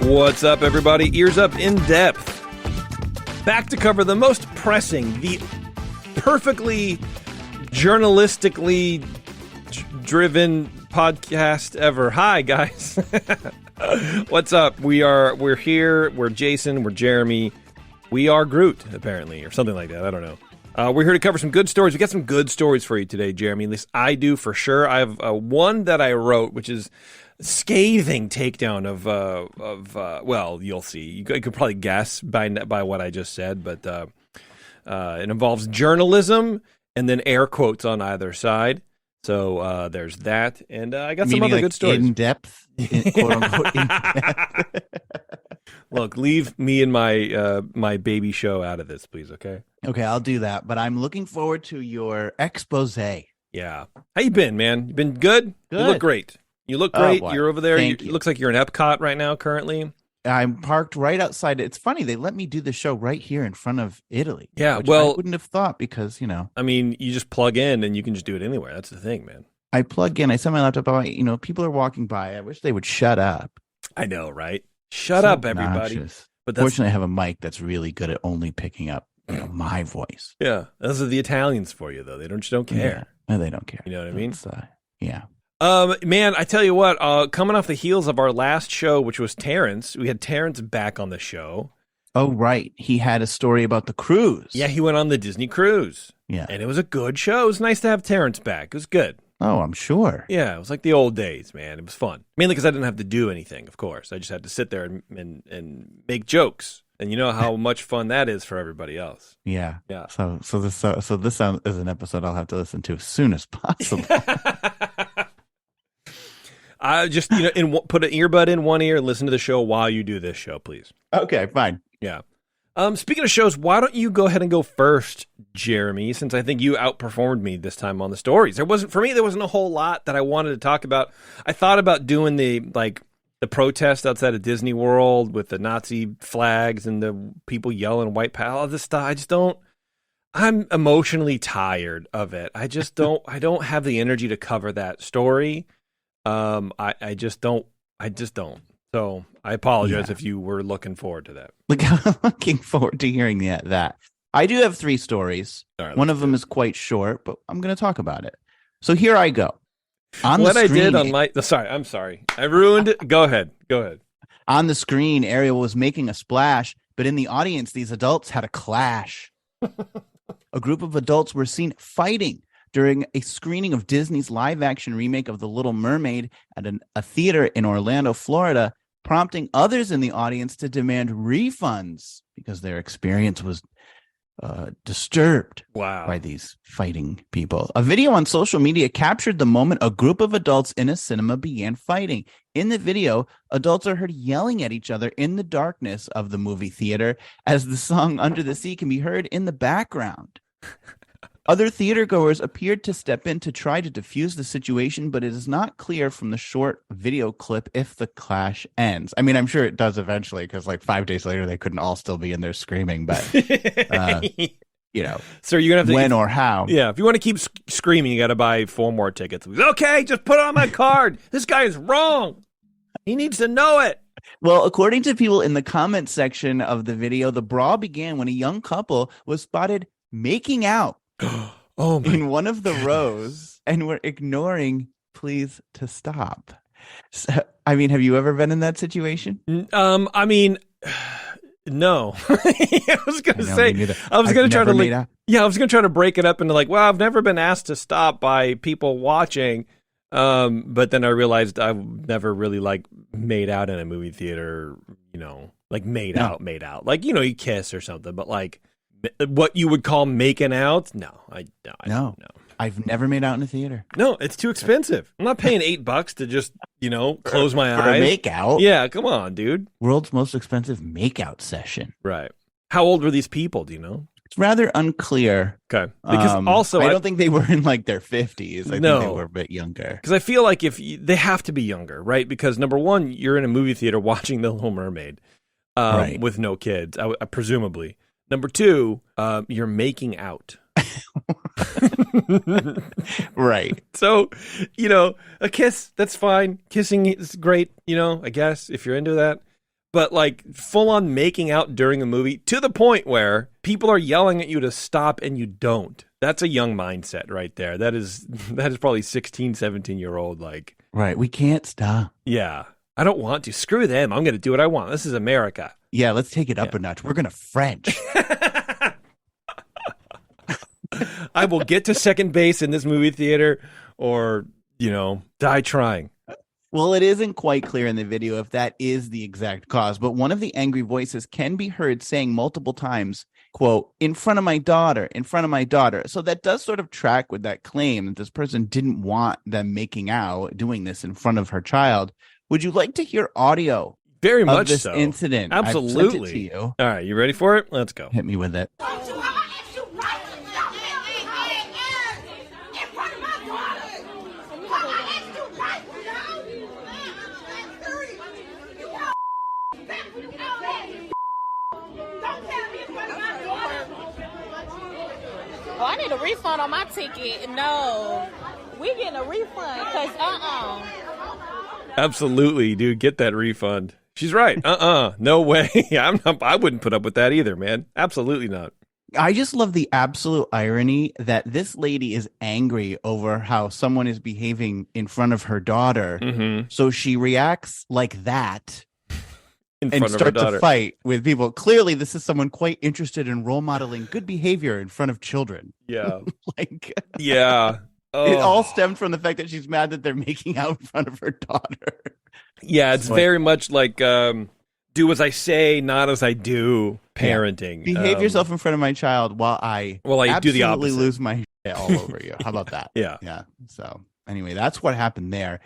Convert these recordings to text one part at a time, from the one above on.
What's up, everybody? Ears Up in depth. Back to cover the most pressing, the perfectly journalistically driven podcast ever. Hi, guys. What's up? We're here. We're Jason. We're Jeremy. We are Groot, apparently, or something like that. I don't know. We're here to cover some good stories. We got some good stories for you today, Jeremy. At least I do for sure. I have one that I wrote, which is scathing takedown of well, you'll see. You could probably guess by what I just said, but it involves journalism and then air quotes on either side. So there's that, and I got some other good stories. In depth, quote unquote. In depth. Look, leave me and my baby show out of this, please. Okay. Okay, I'll do that. But I'm looking forward to your expose. Yeah. How you been, man? You been good? Good. You look great. You look great. Boy. You're over there. Thank It you. looks like you're in Epcot right now, currently. I'm parked right outside. It's funny, they let me do the show right here in front of Italy. Yeah, which well, I wouldn't have thought because, I mean, you just plug in and you can just do it anywhere. That's the thing, man. I plug in, I set my laptop out, people are walking by. I wish they would shut up. I know, right? Shut up, everybody. Obnoxious. But fortunately, I have a mic that's really good at only picking up my voice. Yeah, those are the Italians for you, though. They just don't care. Yeah. No, they don't care. You know what I mean? Yeah. Man, I tell you what, coming off the heels of our last show, which was Terrence, we had Terrence back on the show. Oh, right. He had a story about the cruise. Yeah, he went on the Disney cruise. Yeah. And it was a good show. It was nice to have Terrence back. It was good. Oh, I'm sure. Yeah, it was like the old days, man. It was fun. Mainly because I didn't have to do anything, of course. I just had to sit there and make jokes. And you know how much fun that is for everybody else. Yeah. Yeah. So this is an episode I'll have to listen to as soon as possible. I just, put an earbud in one ear and listen to the show while you do this show, please. Okay, fine. Yeah. Speaking of shows, why don't you go ahead and go first, Jeremy, since I think you outperformed me this time on the stories. There wasn't a whole lot that I wanted to talk about. I thought about doing the protest outside of Disney World with the Nazi flags and the people yelling white power, all this stuff. I'm emotionally tired of it. I don't have the energy to cover that story. I just don't. So I apologize if you were looking forward to that. I'm looking forward to hearing that. I do have 3 stories. Right, one of them is quite short, but I'm going to talk about it. So here I go. I'm sorry. I ruined it. Go ahead. On the screen, Ariel was making a splash, but in the audience, these adults had a clash. A group of adults were seen fighting during a screening of Disney's live-action remake of The Little Mermaid at a theater in Orlando, Florida, prompting others in the audience to demand refunds because their experience was disturbed by these fighting people. A video on social media captured the moment a group of adults in a cinema began fighting. In the video, adults are heard yelling at each other in the darkness of the movie theater as the song Under the Sea can be heard in the background. Other theatergoers appeared to step in to try to defuse the situation, but it is not clear from the short video clip if the clash ends. I mean, I'm sure it does eventually because 5 days later, they couldn't all still be in there screaming, but, So you're going to have to... When or how. Yeah, if you want to keep screaming, you got to buy 4 more tickets. Okay, just put it on my card. This guy is wrong. He needs to know it. Well, according to people in the comment section of the video, the brawl began when a young couple was spotted making out in one of the rows and were ignoring please to stop. So, I mean, have you ever been in that situation? I mean, no. I was going to say, I was going to try to break it up into I've never been asked to stop by people watching. But then I realized I've never really made out in a movie theater, made out. You kiss or something, but what you would call making out? No, I don't know. I've never made out in a theater. No, it's too expensive. I'm not paying $8 to just, close my eyes. For a make out? Yeah, come on, dude. World's most expensive makeout session. Right. How old were these people? Do you know? It's rather unclear. Okay. Because also, I don't think they were in their 50s. I think they were a bit younger. Because I feel like they have to be younger, right? Because number one, you're in a movie theater watching The Little Mermaid with no kids, presumably. Number 2, you're making out. Right. So, a kiss, that's fine. Kissing is great, I guess, if you're into that. but like full on making out during a movie to the point where people are yelling at you to stop and you don't. That's a young mindset right there. That is probably 16, 17-year-old like. Right. We can't stop. Yeah. I don't want to. Screw them. I'm going to do what I want. This is America. Yeah, let's take it up a notch. We're going to French. I will get to second base in this movie theater or, die trying. Well, it isn't quite clear in the video if that is the exact cause, but one of the angry voices can be heard saying multiple times, quote, in front of my daughter, in front of my daughter. So that does sort of track with that claim that this person didn't want them making out, doing this in front of her child. Would you like to hear audio? Very much of this so. Incident? Absolutely. I've sent it to you. All right, you ready for it? Let's go. Hit me with it. Oh, I need a refund on my ticket. No, we getting a refund because Absolutely, dude. Get that refund. She's right. No way. I wouldn't put up with that either, man. Absolutely not. I just love the absolute irony that this lady is angry over how someone is behaving in front of her daughter. Mm-hmm. So she reacts like that and starts to fight with people. Clearly, this is someone quite interested in role modeling good behavior in front of children. Yeah. Yeah. Oh. It all stemmed from the fact that she's mad that they're making out in front of her daughter. Yeah, it's very much like do as I say, not as I do parenting. Yeah. Behave yourself in front of my child while I do the opposite. Lose my shit all over you. How about that? Yeah. Yeah. So anyway, that's what happened there.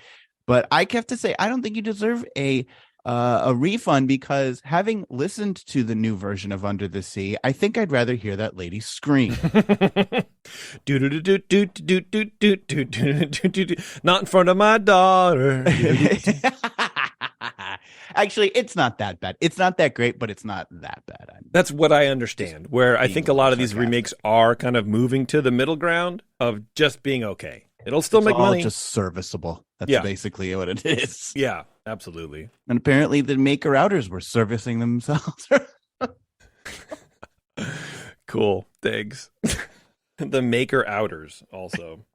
But I have to say, I don't think you deserve a refund because having listened to the new version of Under the Sea, I think I'd rather hear that lady scream. Not in front of my daughter. Actually, it's not that bad. It's not that great, but it's not that bad. That's what I understand, where I think a lot of these remakes are kind of moving to the middle ground of just being okay. It'll still make money. Just serviceable. That's basically what it is. Yeah, absolutely. And apparently the maker-outers were servicing themselves. Cool. Thanks. The maker-outers also.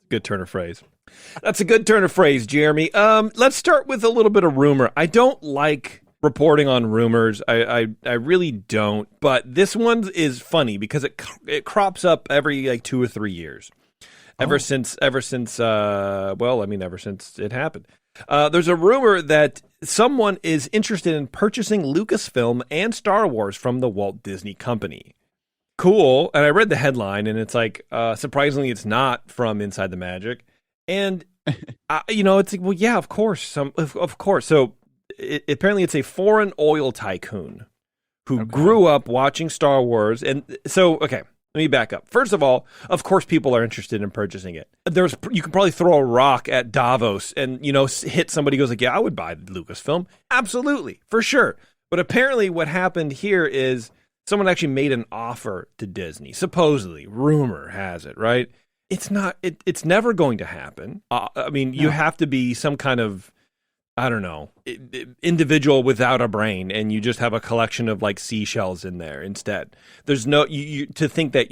Good turn of phrase. That's a good turn of phrase, Jeremy. Let's start with a little bit of rumor. I don't like reporting on rumors. I really don't. But this one is funny because it crops up every like 2 or 3 years. Ever since it happened. There's a rumor that someone is interested in purchasing Lucasfilm and Star Wars from the Walt Disney Company. Cool. And I read the headline, and it's like, surprisingly, it's not from Inside the Magic. And, it's like, well, yeah, of course. Of course. So apparently it's a foreign oil tycoon who grew up watching Star Wars. And so, okay. Let me back up. First of all, of course, people are interested in purchasing it. You can probably throw a rock at Davos and, hit somebody who goes like, yeah, I would buy Lucasfilm. Absolutely, for sure. But apparently what happened here is someone actually made an offer to Disney. Supposedly, rumor has it, right? It's not. It's never going to happen. You have to be some kind of, I don't know, individual without a brain, and you just have a collection of like seashells in there instead. There's no to think that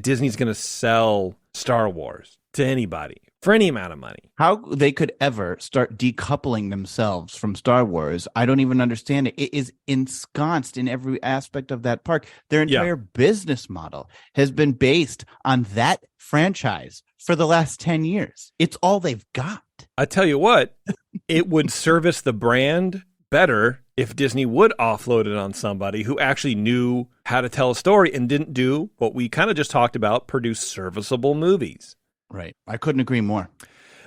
Disney's going to sell Star Wars to anybody for any amount of money. How they could ever start decoupling themselves from Star Wars, I don't even understand it. It is ensconced in every aspect of that park. Their entire business model has been based on that franchise for the last 10 years. It's all they've got. I tell you what, it would service the brand better if Disney would offload it on somebody who actually knew how to tell a story and didn't do what we kind of just talked about, produce serviceable movies. Right. I couldn't agree more.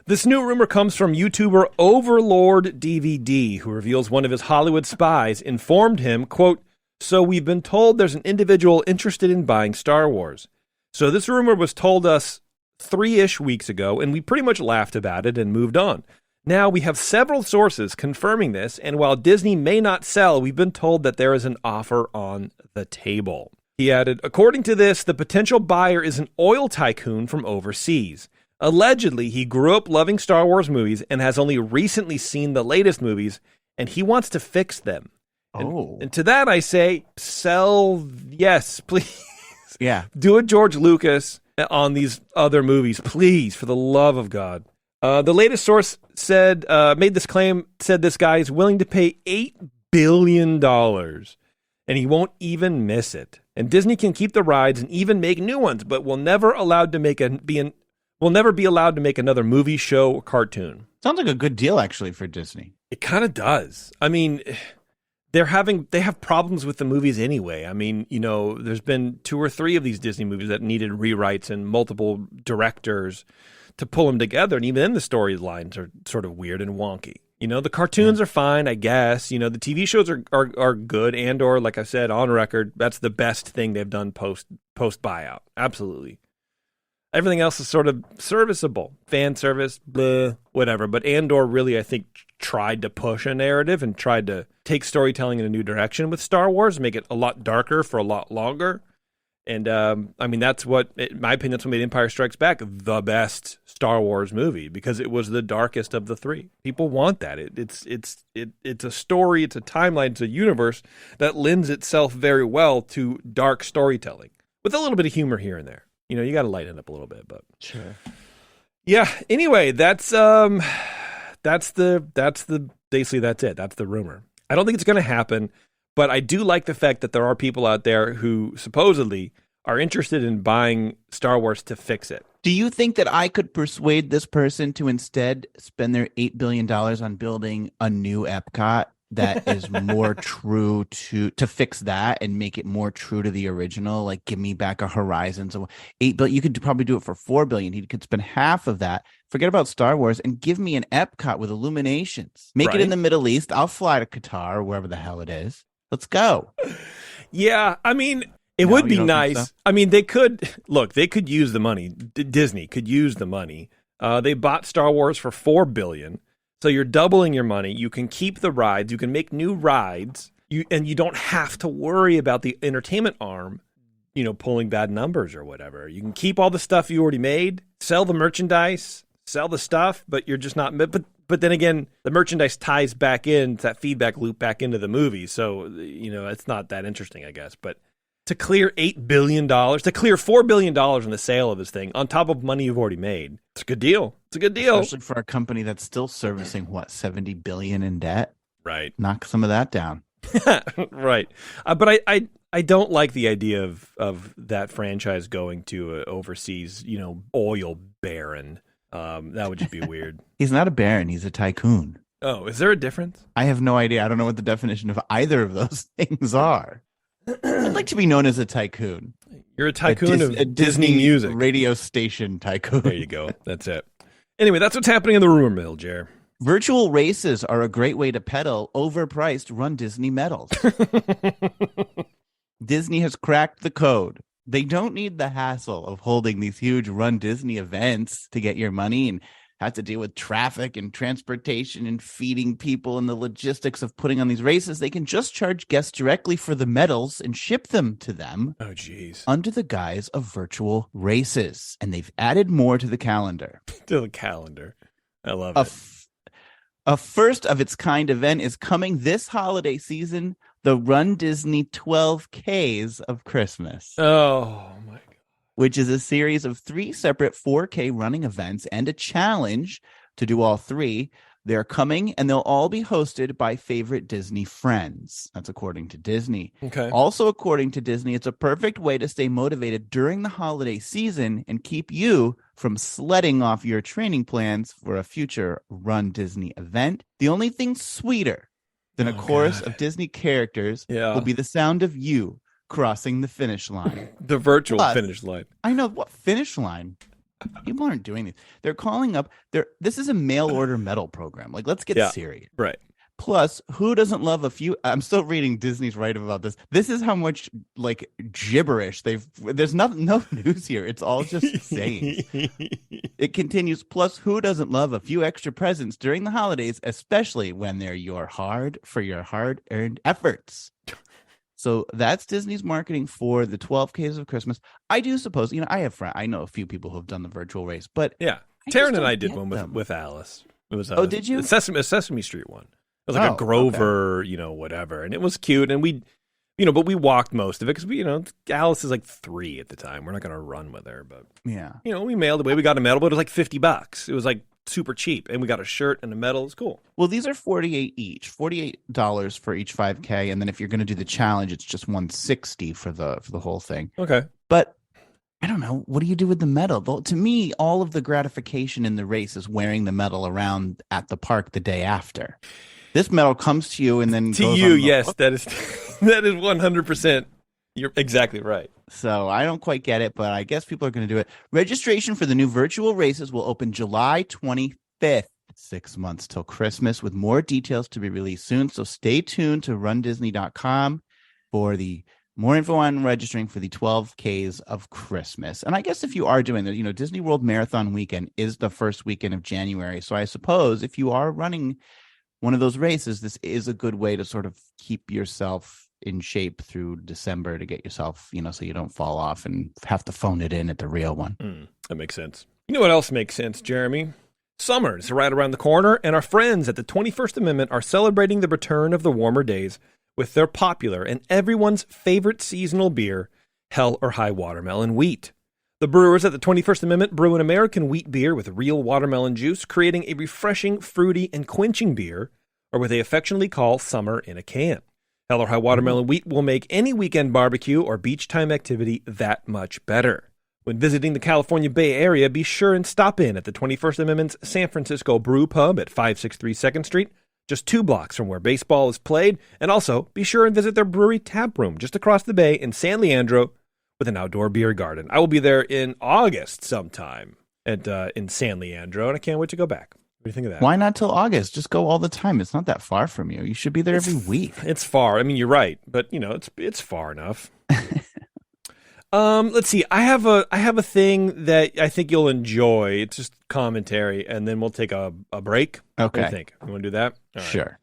This new rumor comes from YouTuber Overlord DVD, who reveals one of his Hollywood spies informed him, quote, so we've been told there's an individual interested in buying Star Wars. So this rumor was told us 3-ish weeks ago, and we pretty much laughed about it and moved on. Now, we have several sources confirming this, and while Disney may not sell, we've been told that there is an offer on the table. He added, according to this, the potential buyer is an oil tycoon from overseas. Allegedly, he grew up loving Star Wars movies and has only recently seen the latest movies, and he wants to fix them. And to that I say, sell, yes, please. Yeah. Do a George Lucas on these other movies, please, for the love of God. The latest source said, made this claim, said this guy is willing to pay $8 billion, and he won't even miss it. And Disney can keep the rides and even make new ones, but will never be allowed to make another movie, show, or cartoon. Sounds like a good deal, actually, for Disney. It kind of does. I mean, they have problems with the movies anyway. I mean, there's been 2 or 3 of these Disney movies that needed rewrites and multiple directors to pull them together. And even then, the storylines are sort of weird and wonky. The cartoons are fine, I guess. The TV shows are good, and or, like I said, on record, that's the best thing they've done post buyout. Absolutely. Everything else is sort of serviceable. Fan service, blah, whatever. But Andor really, I think, tried to push a narrative and tried to take storytelling in a new direction with Star Wars, make it a lot darker for a lot longer. And, I mean, that's what, in my opinion, that's what made Empire Strikes Back the best Star Wars movie, because it was the darkest of the 3. People want that. It's a story, it's a timeline, it's a universe that lends itself very well to dark storytelling with a little bit of humor here and there. You got to lighten it up a little bit, but sure. Yeah. Anyway, that's basically that's it. That's the rumor. I don't think it's going to happen, but I do like the fact that there are people out there who supposedly are interested in buying Star Wars to fix it. Do you think that I could persuade this person to instead spend their $8 billion on building a new Epcot that is more true to fix that and make it more true to the original? Like, give me back a Horizons of $8 billion. You could probably do it for $4 billion. He could spend half of that. Forget about Star Wars and give me an Epcot with Illuminations. Make it in the Middle East. I'll fly to Qatar or wherever the hell it is. Let's go. Yeah, I mean, it would be nice. So? I mean, they could use the money. Disney could use the money. They bought Star Wars for $4 billion. So you're doubling your money. You can keep the rides. You can make new rides. And you don't have to worry about the entertainment arm, pulling bad numbers or whatever. You can keep all the stuff you already made, sell the merchandise, sell the stuff, but you're just not. But then again, the merchandise ties back in, that feedback loop back into the movie. So, it's not that interesting, I guess. But to clear $8 billion, to clear $4 billion in the sale of this thing, on top of money you've already made, it's a good deal. It's a good deal. Especially for a company that's still servicing, $70 billion in debt? Right. Knock some of that down. Right. But I don't like the idea of that franchise going to overseas, oil baron. That would just be weird. He's not a baron. He's a tycoon. Oh, is there a difference? I have no idea. I don't know what the definition of either of those things are. I'd like to be known as a tycoon. You're a tycoon of Disney music. Radio station tycoon. There you go. That's it. Anyway, that's what's happening in the rumor mill, Jer. Virtual races are a great way to peddle overpriced Run Disney medals. Disney has cracked the code. They don't need the hassle of holding these huge Run Disney events to get your money and have to deal with traffic and transportation and feeding people and the logistics of putting on these races. They can just charge guests directly for the medals and ship them to them. Oh, geez. Under the guise of virtual races. And they've added more to the calendar. To the calendar. I love it. A first of its kind event is coming this holiday season, the Run Disney 12Ks of Christmas. Oh, my God. Which is a series of 3 separate 4K running events and a challenge to do all 3. They're coming, and they'll all be hosted by favorite Disney friends. That's according to Disney. Okay. Also, according to Disney, it's a perfect way to stay motivated during the holiday season and keep you from sledding off your training plans for a future Run Disney event. The only thing sweeter than a chorus of Disney characters will be the sound of you crossing the finish line. The virtual finish line. I know. What finish line? People aren't doing this. They're calling up. This is a mail order medal program. Like, let's get serious. Right. Plus, who doesn't love a few? I'm still reading Disney's right about this. This is how much gibberish there's no news here. It's all just saying. It continues. Plus, who doesn't love a few extra presents during the holidays, especially when they're your hard-earned efforts? So that's Disney's marketing for the 12Ks of Christmas. I do suppose, I know a few people who have done the virtual race, but yeah, Taryn and I did one with Alice. It was did you? A Sesame Street one. was like a Grover, whatever. And it was cute. And but we walked most of it because Alice is like 3 at the time. We're not going to run with her, but we mailed away. We got a medal, but it was like $50. It was like super cheap. And we got a shirt and a medal. It was cool. Well, these are $48 each, $48 for each 5K. And then if you're going to do the challenge, it's just $160 for the whole thing. Okay. But I don't know. What do you do with the medal? To me, all of the gratification in the race is wearing the medal around at the park the day after. This medal comes to you and then to you. Yes, that is 100%. You're exactly right. So I don't quite get it, but I guess people are going to do it. Registration for the new virtual races will open July 25th, 6 months till Christmas, with more details to be released soon. So stay tuned to rundisney.com for the more info on registering for the 12Ks of Christmas. And I guess if you are doing that, Disney World Marathon weekend is the first weekend of January. So I suppose if you are running one of those races, this is a good way to sort of keep yourself in shape through December to get yourself, so you don't fall off and have to phone it in at the real one. That makes sense. You know what else makes sense, Jeremy? Summer is right around the corner, and our friends at the 21st Amendment are celebrating the return of the warmer days with their popular and everyone's favorite seasonal beer, Hell or High Watermelon Wheat. The brewers at the 21st Amendment brew an American wheat beer with real watermelon juice, creating a refreshing, fruity, and quenching beer, or what they affectionately call summer in a can. Hell or High Watermelon Wheat will make any weekend barbecue or beach time activity that much better. When visiting the California Bay Area, be sure and stop in at the 21st Amendment's San Francisco Brew Pub at 563 2nd Street, just 2 blocks from where baseball is played, and also be sure and visit their brewery tap room just across the bay in San Leandro with an outdoor beer garden. I will be there in August sometime in San Leandro, and I can't wait to go back. What do you think of that? Why not till August? Just go all the time. It's not that far from you. You should be there every week. It's far. I mean, you're right, but it's far enough. Let's see. I have a thing that I think you'll enjoy. It's just commentary, and then we'll take a break. Okay. What do you think? You want to do that? All right. Sure.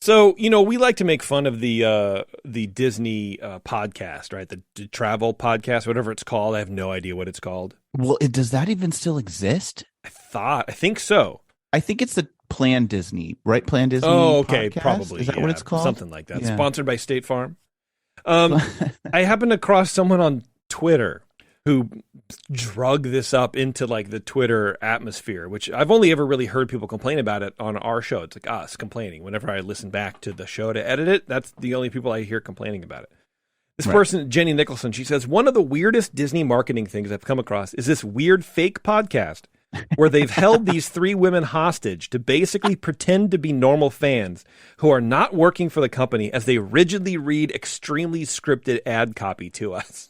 So, we like to make fun of the Disney podcast, right? The travel podcast, whatever it's called. I have no idea what it's called. Well, does that even still exist? I think so. I think it's the Plan Disney, right? Plan Disney. Oh, okay. Podcast? Probably. Is that what it's called? Something like that. Yeah. Sponsored by State Farm. I happened to cross someone on Twitter who drug this up into like the Twitter atmosphere, which I've only ever really heard people complain about it on our show. It's like us complaining. Whenever I listen back to the show to edit it, that's the only people I hear complaining about it. This person, Jenny Nicholson, she says, one of the weirdest Disney marketing things I've come across is this weird fake podcast where they've held these 3 women hostage to basically pretend to be normal fans who are not working for the company as they rigidly read extremely scripted ad copy to us.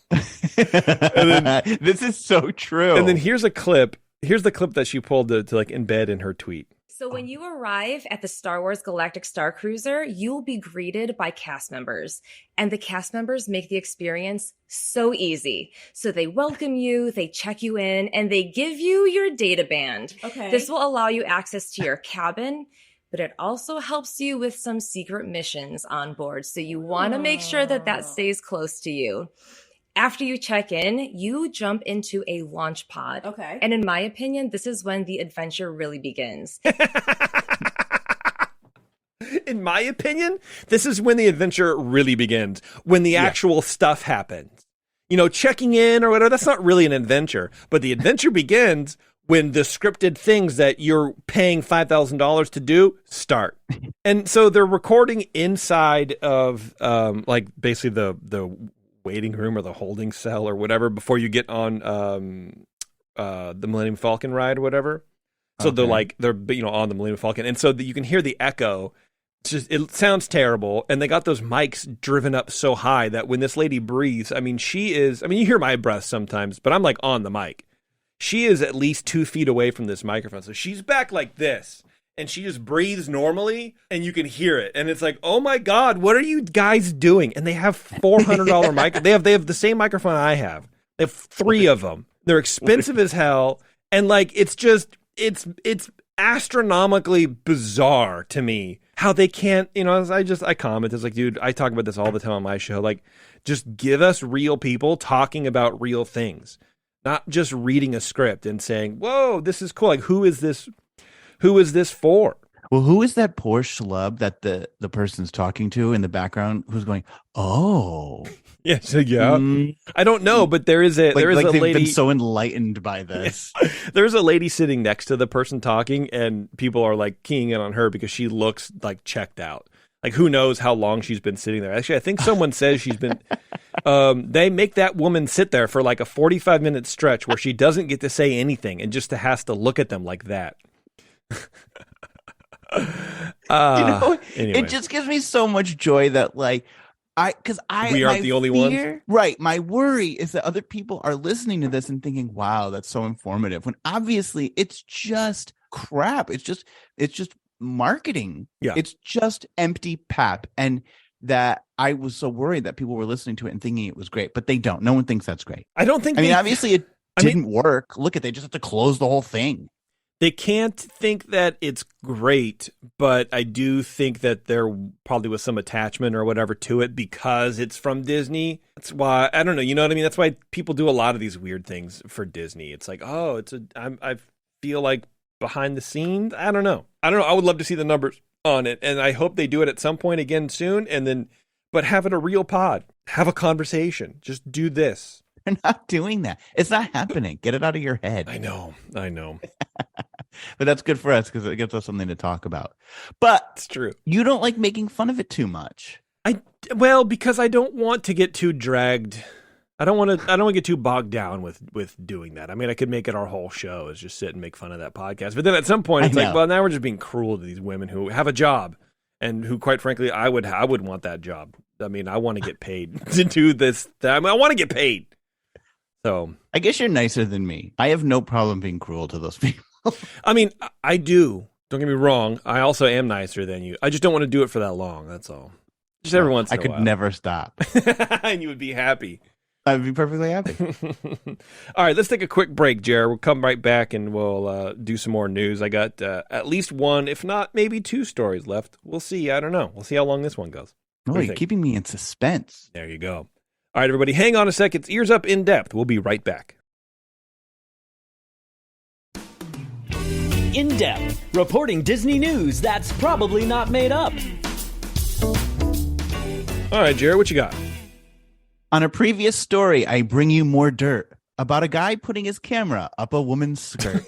This is so true. And then here's a clip. Here's the clip that she pulled to like embed in her tweet. So when you arrive at the Star Wars Galactic Star Cruiser, you'll be greeted by cast members. And the cast members make the experience so easy. So they welcome you, they check you in, and they give you your data band. Okay. This will allow you access to your cabin, but it also helps you with some secret missions on board. So you want to make sure that stays close to you. After you check in, you jump into a launch pod. Okay. And in my opinion, this is when the adventure really begins. In my opinion, this is when the adventure really begins. When the actual stuff happens. Checking in or whatever, that's not really an adventure. But the adventure begins when the scripted things that you're paying $5,000 to do start. And so they're recording inside of basically the waiting room or the holding cell or whatever before you get on the Millennium Falcon ride or whatever. So they're on the Millennium Falcon, and so that you can hear the echo. It sounds terrible, and they got those mics driven up so high that when this lady breathes, you hear my breath sometimes, but I'm like on the mic. She is at least 2 feet away from this microphone, so she's back like this. And she just breathes normally, and you can hear it. And it's like, oh my God, what are you guys doing? And they have $400 mic. They have the same microphone I have. They have 3 of them. They're expensive as hell, and it's astronomically bizarre to me how they can't. I comment. It's like, dude, I talk about this all the time on my show. Like, just give us real people talking about real things, not just reading a script and saying, "Whoa, this is cool." Like, who is this? Who is this for? Well, who is that poor schlub that the person's talking to in the background who's going, oh. Yeah, so I don't know, but there is a they've lady been so enlightened by this. There's a lady sitting next to the person talking, and people are like keying in on her because she looks like checked out. Like, who knows how long she's been sitting there. Actually, I think someone says she's been they make that woman sit there for like a 45-minute stretch where she doesn't get to say anything and just has to look at them like that. Anyway. It just gives me so much joy that we aren't the only ones, right? My worry is that other people are listening to this and thinking, "Wow, that's so informative." When obviously it's just crap. It's just marketing. Yeah, it's just empty pap. And that I was so worried that people were listening to it and thinking it was great, but they don't. No one thinks that's great. I don't think. Obviously it didn't work. Look they just have to close the whole thing. They can't think that it's great, but I do think that there probably was some attachment or whatever to it because it's from Disney. That's why, I don't know, you know what I mean? That's why people do a lot of these weird things for Disney. It's like, oh, I feel like behind the scenes. I don't know. I would love to see the numbers on it, and I hope they do it at some point again soon. But have it a real pod. Have a conversation. Just do this. They're not doing that. It's not happening. Get it out of your head. I know. But that's good for us because it gives us something to talk about. But it's true. You don't like making fun of it too much. Because I don't want to get too dragged. I don't want to get too bogged down with doing that. I mean, I could make it our whole show is just sit and make fun of that podcast. But then at some point it's like, well, now we're just being cruel to these women who have a job and who, quite frankly, I would want that job. I mean, I want to get paid to do this. I want to get paid. So I guess you're nicer than me. I have no problem being cruel to those people. I mean, I do. Don't get me wrong. I also am nicer than you. I just don't want to do it for that long. That's all. Just every once in a while. I could never stop. And you would be happy. I'd be perfectly happy. All right, let's take a quick break, Jared. We'll come right back and we'll do some more news. I got at least one, if not maybe two stories left. We'll see. I don't know. We'll see how long this one goes. Oh, you're keeping me in suspense. There you go. All right, everybody, hang on a sec. It's Ears Up In Depth. We'll be right back. In Depth, reporting Disney news that's probably not made up. All right, Jared, what you got? On a previous story, I bring you more dirt about a guy putting his camera up a woman's skirt.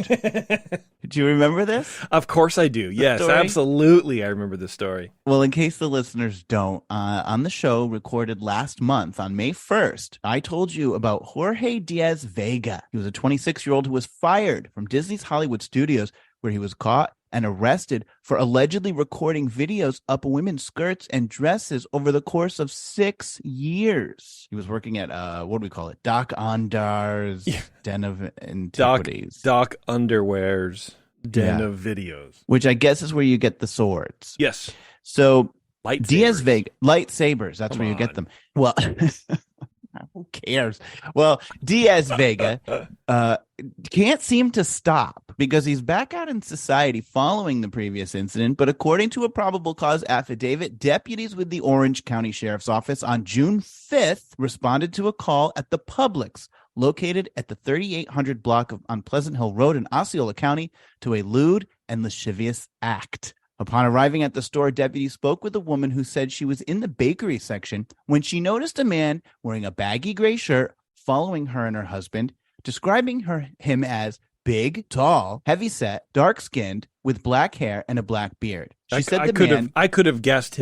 Do you remember this? Of course I do. Yes, absolutely. I remember this story. Well, in case the listeners don't, on the show recorded last month on May 1st, I told you about Jorge Diaz-Vega. He was a 26-year-old who was fired from Disney's Hollywood Studios, where he was caught and arrested for allegedly recording videos up women's skirts and dresses over the course of 6 years. He was working at, what do we call it? Doc Ondar's Den of Antiquities. Doc Underwear's Den of Videos. Which I guess is where you get the swords. Yes. So lightsabers. Diaz-Vega, lightsabers, that's where you get them. Well, who cares? Well, Diaz-Vega can't seem to stop because he's back out in society following the previous incident. But according to a probable cause affidavit, deputies with the Orange County Sheriff's Office on June 5th responded to a call at the Publix located at the 3800 block on Pleasant Hill Road in Osceola County to a lewd and lascivious act. Upon arriving at the store, deputies spoke with a woman who said she was in the bakery section when she noticed a man wearing a baggy gray shirt following her and her husband, describing him as big, tall, heavyset, dark-skinned, with black hair and a black beard. She said I could have guessed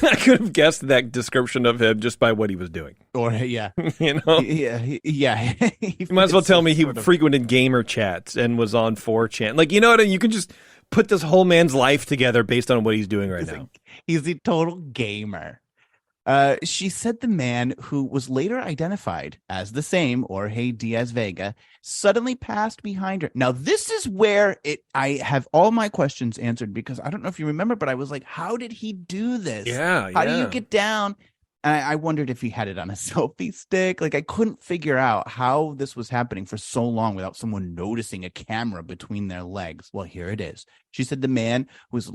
I could have guessed that description of him just by what he was doing. Or yeah, you know, yeah. You might as well tell me he frequented gamer chats and was on 4chan. Like, you know what? You can just put this whole man's life together based on what he's doing right now. He's a total gamer. She said the man, who was later identified as the same Jorge Diaz-Vega, suddenly passed behind her. Now, this is where I have all my questions answered, because I don't know if you remember, but I was like, how did he do this? Yeah. How do you get down? And I wondered if he had it on a selfie stick. Like, I couldn't figure out how this was happening for so long without someone noticing a camera between their legs. Well, here it is. She said the man was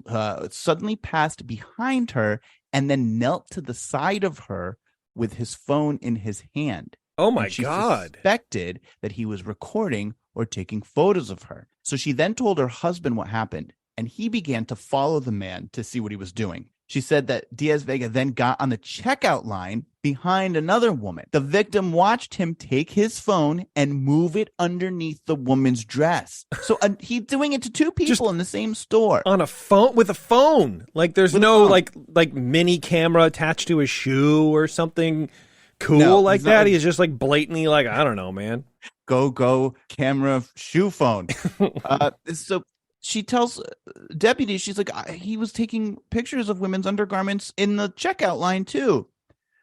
suddenly passed behind her and then knelt to the side of her with his phone in his hand. Oh, my God. She suspected that he was recording or taking photos of her. So she then told her husband what happened. and he began to follow the man to see what he was doing. She said that Diaz-Vega then got on the checkout line behind another woman. The victim watched him take his phone and move it underneath the woman's dress. So he's doing it to two people just in the same store. On a phone? With a phone? Like there's no like mini camera attached to his shoe or something cool like that? He's just like blatantly like, I don't know, man. Go camera shoe phone. So she tells deputies, she's like, he was taking pictures of women's undergarments in the checkout line too.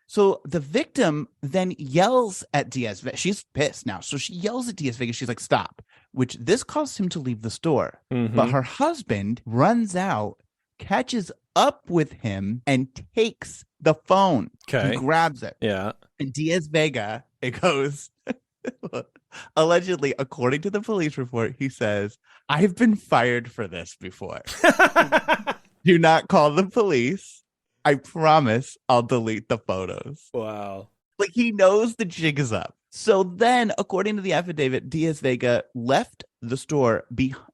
So the victim then yells at Diaz-Vega. She's pissed now. So she yells at Diaz-Vega. She's like, stop, which this caused him to leave the store. Mm-hmm. But her husband runs out, catches up with him, and takes the phone. Okay. He grabs it. Yeah. And Diaz-Vega, it goes, allegedly, according to the police report, he says, I've been fired for this before. Do not call the police. I promise I'll delete the photos. Wow. Like he knows the jig is up. So then, according to the affidavit, Diaz-Vega left the store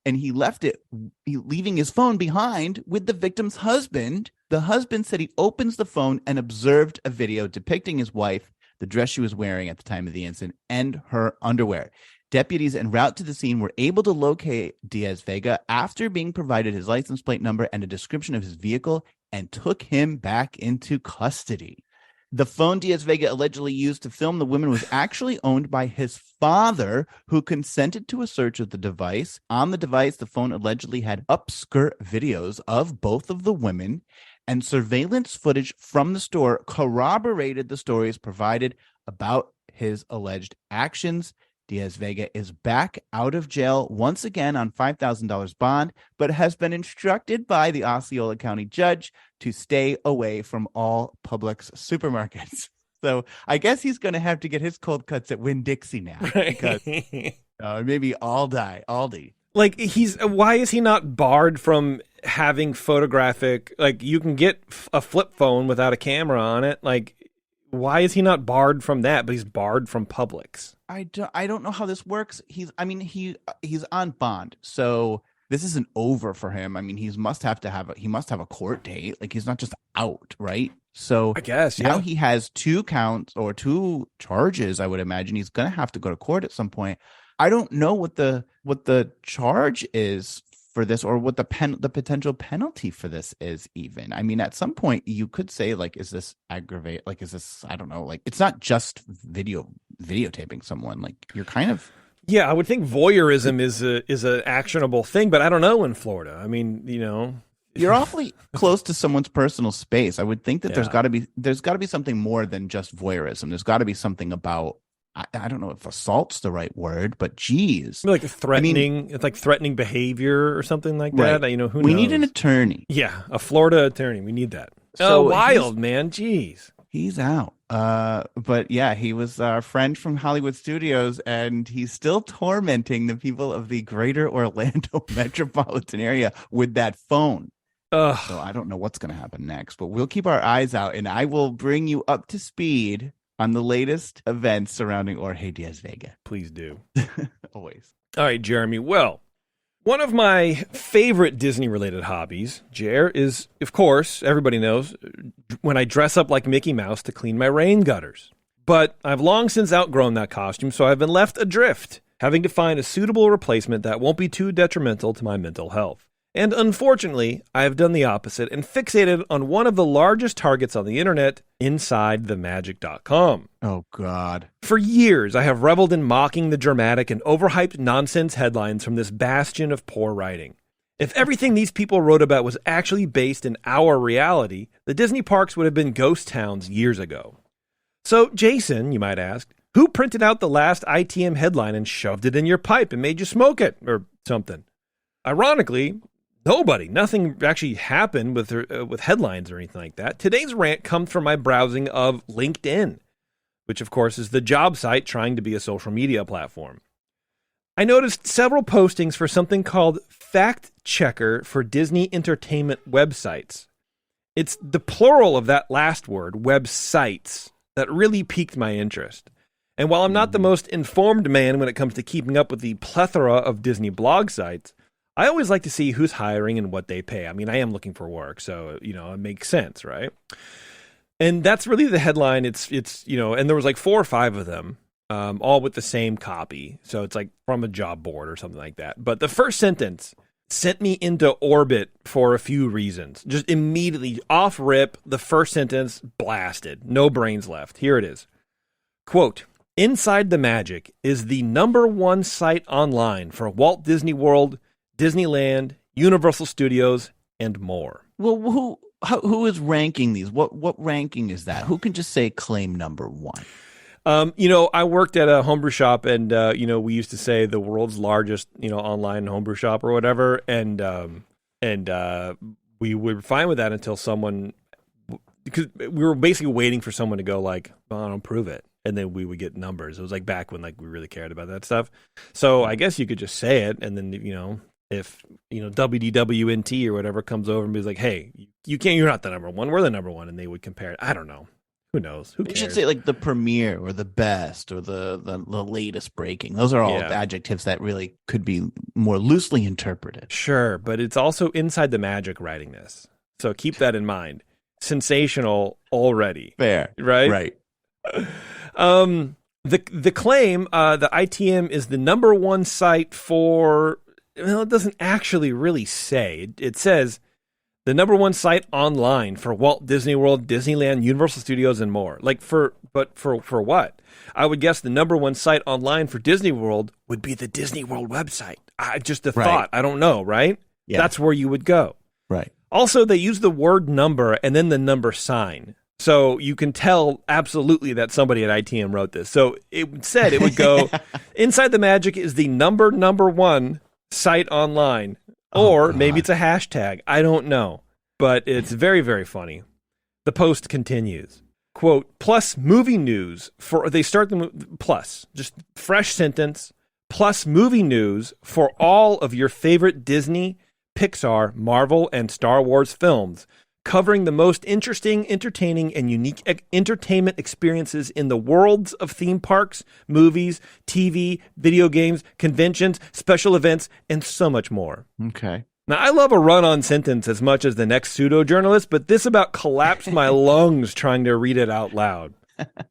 and he left it, leaving his phone behind with the victim's husband. The husband said he opens the phone and observed a video depicting his wife, the dress she was wearing at the time of the incident, and her underwear. Deputies en route to the scene were able to locate Diaz-Vega after being provided his license plate number and a description of his vehicle and took him back into custody. The phone Diaz-Vega allegedly used to film the women was actually owned by his father, who consented to a search of the device. On the device, the phone allegedly had upskirt videos of both of the women, and surveillance footage from the store corroborated the stories provided about his alleged actions. Diaz-Vega is back out of jail once again on $5,000 bond, but has been instructed by the Osceola County judge to stay away from all Publix supermarkets. So I guess he's going to have to get his cold cuts at Winn-Dixie now, because maybe Aldi. Like why is he not barred from having photographic? Like you can get a flip phone without a camera on it. Like why is he not barred from that, but he's barred from Publix? I don't know how this works. He's on bond, so this isn't over for him. I mean, he must have a court date. Like he's not just out, right? So I guess now he has 2 counts or 2 charges. I would imagine he's gonna have to go to court at some point. I don't know what the charge is for this, or what the potential penalty for this is even. I mean, at some point you could say, like, is this aggravate? Like, is this, I don't know, like, it's not just videotaping someone. Like, you're kind of. Yeah, I would think voyeurism is a actionable thing, but I don't know in Florida. I mean, you're awfully close to someone's personal space. I would think that there's got to be something more than just voyeurism. There's got to be something about, I don't know if assault's the right word, but geez. Like threatening, it's like threatening behavior or something like that. Right. Who knows? We need an attorney. Yeah, a Florida attorney. We need that. So wild, man. Jeez. He's out. But yeah, he was our friend from Hollywood Studios, and he's still tormenting the people of the greater Orlando metropolitan area with that phone. Ugh. So I don't know what's going to happen next, but we'll keep our eyes out, and I will bring you up to speed on the latest events surrounding Jorge Diaz-Vega. Please do. Always. All right, Jeremy. Well, one of my favorite Disney-related hobbies, Jer, is, of course, everybody knows, when I dress up like Mickey Mouse to clean my rain gutters. But I've long since outgrown that costume, so I've been left adrift, having to find a suitable replacement that won't be too detrimental to my mental health. And unfortunately, I have done the opposite and fixated on one of the largest targets on the internet, InsideTheMagic.com. Oh, God. For years, I have reveled in mocking the dramatic and overhyped nonsense headlines from this bastion of poor writing. If everything these people wrote about was actually based in our reality, the Disney parks would have been ghost towns years ago. So, Jason, you might ask, who printed out the last ITM headline and shoved it in your pipe and made you smoke it, or something? Ironically, nobody. Nothing actually happened with headlines or anything like that. Today's rant comes from my browsing of LinkedIn, which of course is the job site trying to be a social media platform. I noticed several postings for something called Fact Checker for Disney Entertainment Websites. It's the plural of that last word, websites, that really piqued my interest. And while I'm not the most informed man when it comes to keeping up with the plethora of Disney blog sites, I always like to see who's hiring and what they pay. I mean, I am looking for work, so, it makes sense, right? And that's really the headline. It's and there was like 4 or 5 of them, all with the same copy. So it's like from a job board or something like that. But the first sentence sent me into orbit for a few reasons. Just immediately off rip, the first sentence blasted. No brains left. Here it is. Quote, Inside the Magic is the #1 site online for Walt Disney World, Disneyland, Universal Studios, and more. Well, who is ranking these? What ranking is that? Who can just say claim #1? I worked at a homebrew shop, and we used to say the world's largest, online homebrew shop or whatever, and we were fine with that until someone, because we were basically waiting for someone to go like, "Well, I don't prove it," and then we would get numbers. It was like back when we really cared about that stuff. So I guess you could just say it, and then if WDWNT or whatever comes over and be like, "Hey, you're not the #1. We're the #1," and they would compare it. I don't know. Who knows? Who cares? You should say like the premiere or the best or the latest breaking. Those are all adjectives that really could be more loosely interpreted. Sure, but it's also Inside the Magic writing this. So keep that in mind. Sensational already. Fair. Right? Right. The claim, the ITM is the #1 site for, it doesn't actually really say. It says the #1 site online for Walt Disney World, Disneyland, Universal Studios, and more. For what? I would guess the #1 site online for Disney World would be the Disney World website. Thought. I don't know, right? Yeah. That's where you would go. Right. Also, they use the word number and then the number sign. So you can tell absolutely that somebody at ITM wrote this. So it said it would go, Inside the Magic is the #1 site online. Or maybe it's a hashtag. I don't know. But it's very, very funny. The post continues. Quote, plus movie news they start plus, just fresh sentence, plus movie news for all of your favorite Disney, Pixar, Marvel, and Star Wars films, covering the most interesting, entertaining, and unique entertainment experiences in the worlds of theme parks, movies, TV, video games, conventions, special events, and so much more. Okay. Now, I love a run-on sentence as much as the next pseudo-journalist, but this about collapsed my lungs trying to read it out loud.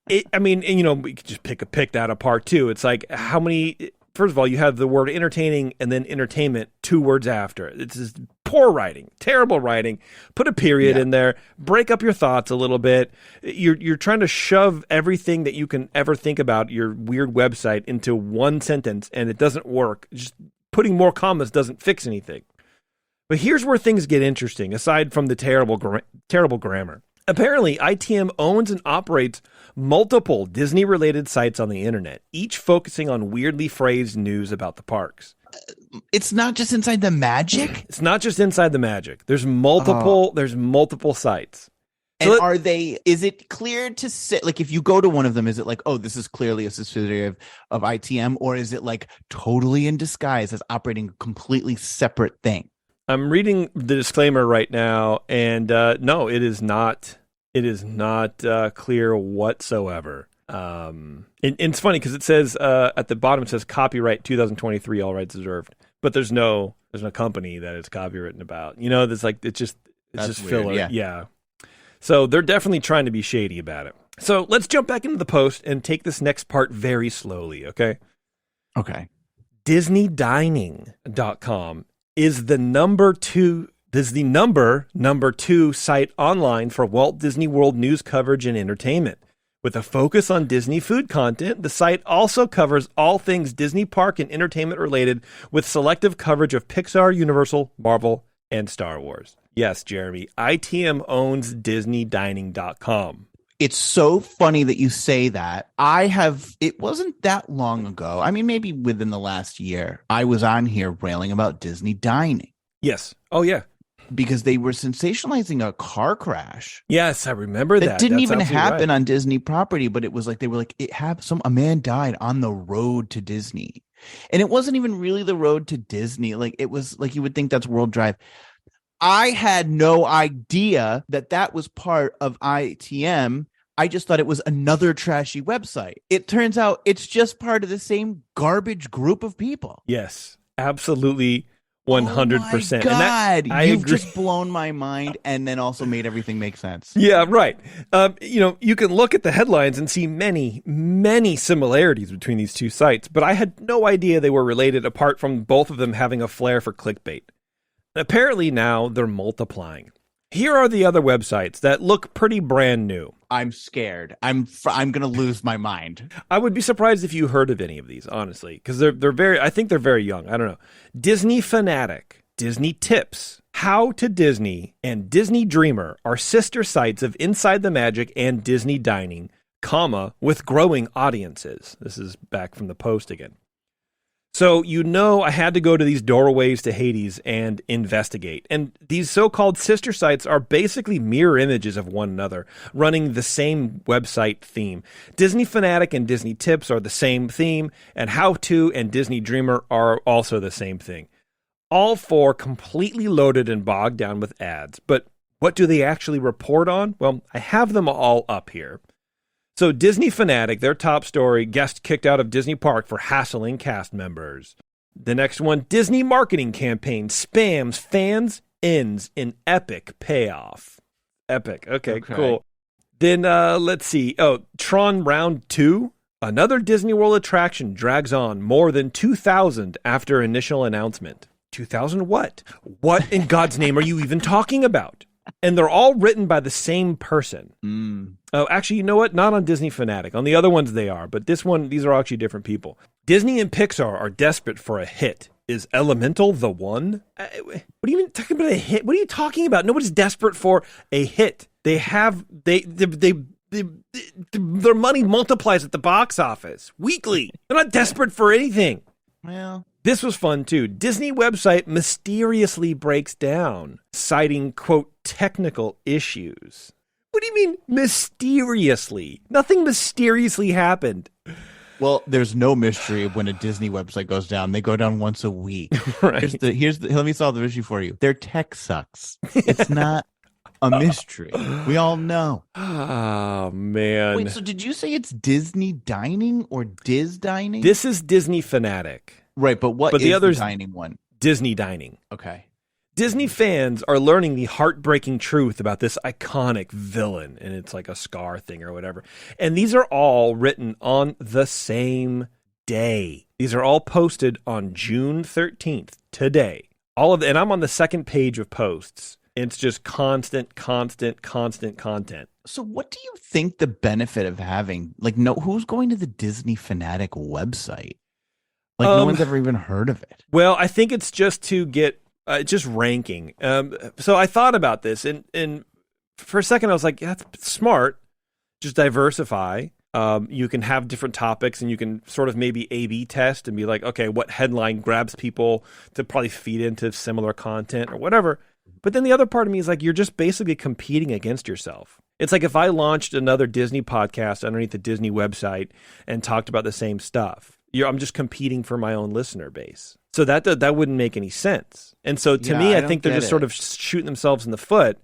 We could just pick that apart, too. It's like, how many... First of all, you have the word entertaining and then entertainment 2 words after. It's just poor writing, terrible writing. Put a period in there. Break up your thoughts a little bit. You're trying to shove everything that you can ever think about your weird website into one sentence, and it doesn't work. Just putting more commas doesn't fix anything. But here's where things get interesting, aside from the terrible grammar. Apparently, ITM owns and operates multiple Disney-related sites on the internet, each focusing on weirdly phrased news about the parks. It's not just Inside the Magic? It's not just Inside the Magic. There's multiple sites. So is it clear to say, like, if you go to one of them, is it like, oh, this is clearly a subsidiary of ITM, or is it like totally in disguise as operating a completely separate thing? I'm reading the disclaimer right now, and no, it is not. It is not clear whatsoever. And it's funny because it says at the bottom, it says copyright 2023, all rights reserved. But there's no company that it's copywritten about. That's like it's just filler. Yeah. So they're definitely trying to be shady about it. So let's jump back into the post and take this next part very slowly. Okay. Okay. DisneyDining.com is the number 2 site online for Walt Disney World news coverage and entertainment. With a focus on Disney food content, the site also covers all things Disney park and entertainment related, with selective coverage of Pixar, Universal, Marvel, and Star Wars. Yes, Jeremy, ITM owns DisneyDining.com. It's so funny that you say that. It wasn't that long ago. I mean, maybe within the last year, I was on here railing about Disney dining. Yes. Oh, yeah. Because they were sensationalizing a car crash. Yes, I remember that. That didn't even happen on Disney property, but it was like, they were like, a man died on the road to Disney. And it wasn't even really the road to Disney. Like, it was like, you would think that's World Drive. I had no idea that was part of ITM. I just thought it was another trashy website. It turns out it's just part of the same garbage group of people. Yes, absolutely. 100%. Oh my God, you've agree. just blown my mind and then also made everything make sense. Yeah, right. You can look at the headlines and see many, many similarities between these two sites, but I had no idea they were related apart from both of them having a flair for clickbait. Apparently now they're multiplying. Here are the other websites that look pretty brand new. I'm scared. I'm going to lose my mind. I would be surprised if you heard of any of these, honestly, because I think they're very young. I don't know. Disney Fanatic, Disney Tips, How to Disney, and Disney Dreamer are sister sites of Inside the Magic and Disney Dining, with growing audiences. This is back from the Post again. So, I had to go to these doorways to Hades and investigate. And these so-called sister sites are basically mirror images of one another, running the same website theme. Disney Fanatic and Disney Tips are the same theme, and How To and Disney Dreamer are also the same thing. All four completely loaded and bogged down with ads. But what do they actually report on? Well, I have them all up here. So Disney Fanatic, their top story, guest kicked out of Disney Park for hassling cast members. The next one, Disney marketing campaign spams fans, ends in epic payoff. Epic. Okay, cool. Then let's see. Oh, Tron Round 2. Another Disney World attraction drags on more than 2,000 after initial announcement. 2,000 what? What in God's name are you even talking about? And they're all written by the same person. Oh, actually, you know what? Not on Disney Fanatic. On the other ones they are, but these are actually different people. Disney and Pixar are desperate for a hit. Is Elemental the one? What do you mean talking about a hit? What are you talking about? Nobody's desperate for a hit. Their money multiplies at the box office weekly. They're not desperate for anything. Well, this was fun, too. Disney website mysteriously breaks down, citing, quote, technical issues. What do you mean mysteriously? Nothing mysteriously happened. Well, there's no mystery when a Disney website goes down. They go down once a week. Right. Let me solve the issue for you. Their tech sucks. It's not a mystery. We all know. Oh, man. Wait, so did you say it's Disney Dining or Diz Dining? This is Disney Fanatic. Right, but what is the dining one? Disney Dining. Okay. Disney fans are learning the heartbreaking truth about this iconic villain, and it's like a scar thing or whatever. And these are all written on the same day. These are all posted on June 13th, today. And I'm on the second page of posts. It's just constant content. So what do you think the benefit of having, who's going to the Disney Fanatic website? No one's ever even heard of it. Well, I think it's just to get just ranking. So I thought about this, and for a second I was like, yeah, that's smart. Just diversify. You can have different topics, and you can sort of maybe A/B test and be like, okay, what headline grabs people to probably feed into similar content or whatever. But then the other part of me is like, you're just basically competing against yourself. It's like if I launched another Disney podcast underneath the Disney website and talked about the same stuff. I'm just competing for my own listener base. So that wouldn't make any sense. And so to me, I think they're just sort of shooting themselves in the foot.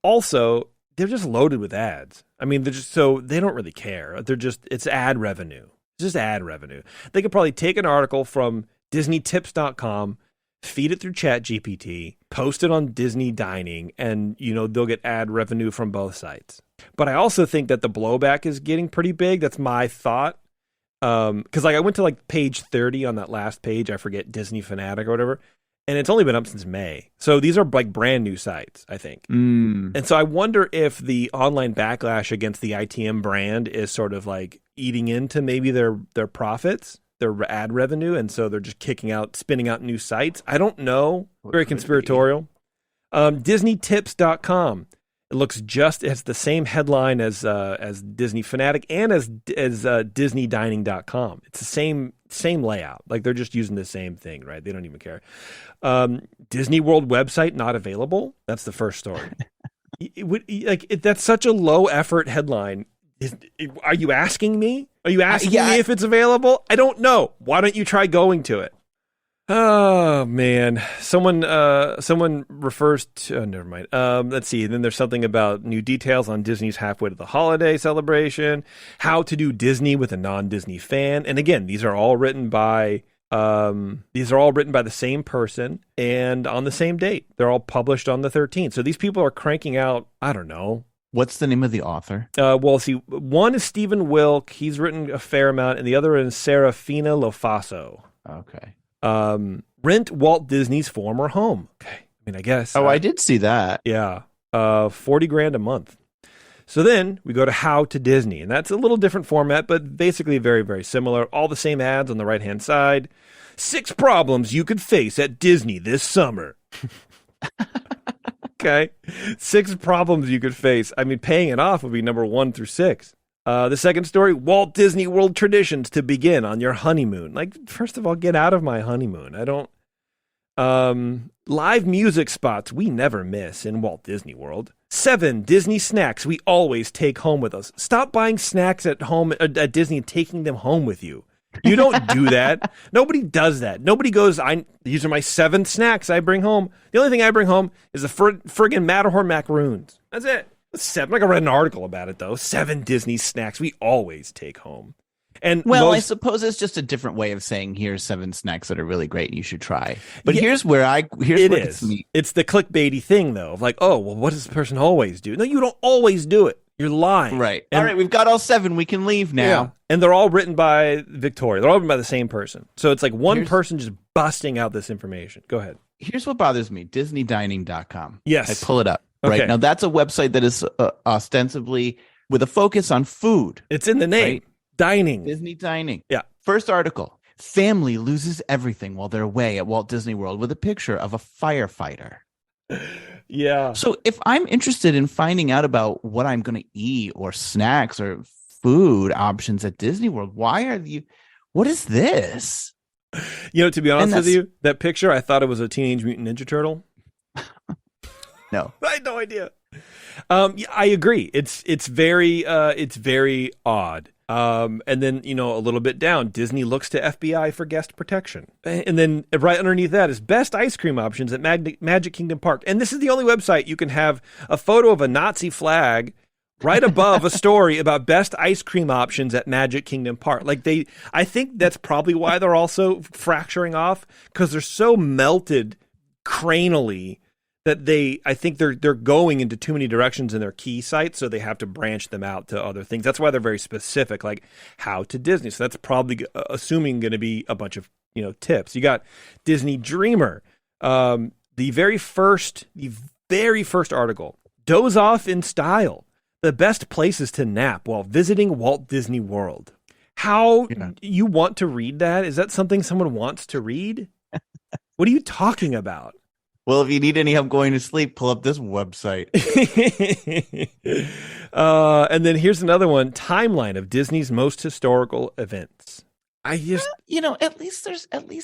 Also, they're just loaded with ads. I mean, they don't really care. It's ad revenue. It's just ad revenue. They could probably take an article from DisneyTips.com, feed it through ChatGPT, post it on Disney Dining, and they'll get ad revenue from both sites. But I also think that the blowback is getting pretty big. That's my thought. Because I went to page 30 on that last page, I forget, Disney Fanatic or whatever, and it's only been up since May. So these are brand new sites, I think. And so I wonder if the online backlash against the ITM brand is sort of eating into maybe their profits, their ad revenue, and so they're just spinning out new sites. I don't know. Very conspiratorial. DisneyTips.com. It has the same headline as Disney Fanatic and as DisneyDining.com. It's the same layout. They're just using the same thing, right? They don't even care. Disney World website not available. That's the first story. That's such a low effort headline. Are you asking me? Are you asking me if it's available? I don't know. Why don't you try going to it? Oh man, someone refers to. Never mind. Let's see. Then there's something about new details on Disney's halfway to the holiday celebration. How to do Disney with a non-Disney fan. And again, these are all written by These are all written by the same person and on the same date. They're all published on the 13th. So these people are cranking out, I don't know. What's the name of the author? Well, see, one is Stephen Wilk. He's written a fair amount, and the other is Serafina Lofaso. Okay. Rent Walt Disney's former home. Okay. I mean, I guess. Oh, I did see that. Yeah. $40,000 a month. So then we go to How to Disney, and that's a little different format, but basically very, very similar. All the same ads on the right-hand side. 6 problems you could face at Disney this summer. Okay. 6 problems you could face. I mean, paying it off would be number 1 through 6. The second story, Walt Disney World traditions to begin on your honeymoon. Like, first of all, get out of my honeymoon. I don't. Live music spots we never miss in Walt Disney World. 7 Disney snacks we always take home with us. Stop buying snacks at home at Disney and taking them home with you. You don't do that. Nobody does that. Nobody goes, these are my 7 snacks I bring home. The only thing I bring home is the friggin' Matterhorn macaroons. That's it. 7. Like I read an article about it, though. 7 Disney snacks we always take home. And I suppose it's just a different way of saying here's 7 snacks that are really great and you should try. But yeah, here's where it's me. It's the clickbaity thing, though, of like, oh, well, what does this person always do? No, you don't always do it. You're lying. Right. All right, we've got all 7. We can leave now. Yeah. And they're all written by Victoria. They're all written by the same person. So it's like one person just busting out this information. Go ahead. Here's what bothers me. DisneyDining.com. Yes. I pull it up. Okay. Right. Now, that's a website that is ostensibly with a focus on food. It's in the name. Right? Dining. Disney Dining. Yeah. First article. Family loses everything while they're away at Walt Disney World with a picture of a firefighter. Yeah. So if I'm interested in finding out about what I'm going to eat or snacks or food options at Disney World, what is this? You know, to be honest with you, that picture, I thought it was a Teenage Mutant Ninja Turtle. No. I had no idea. Yeah, I agree. It's very odd. And then, a little bit down, Disney looks to FBI for guest protection. And then right underneath that is best ice cream options at Magic Kingdom Park. And this is the only website you can have a photo of a Nazi flag right above a story about best ice cream options at Magic Kingdom Park. I think that's probably why they're also fracturing off, because they're so melted cranially that I think they're going into too many directions in their key sites, so they have to branch them out to other things. That's why they're very specific, like How to Disney. So that's probably assuming going to be a bunch of tips. You got Disney Dreamer, the very first article. Doze off in style. The best places to nap while visiting Walt Disney World. How you want to read that? Is that something someone wants to read? What are you talking about? Well, if you need any help going to sleep, pull up this website. And then here's another one: timeline of Disney's most historical events. At least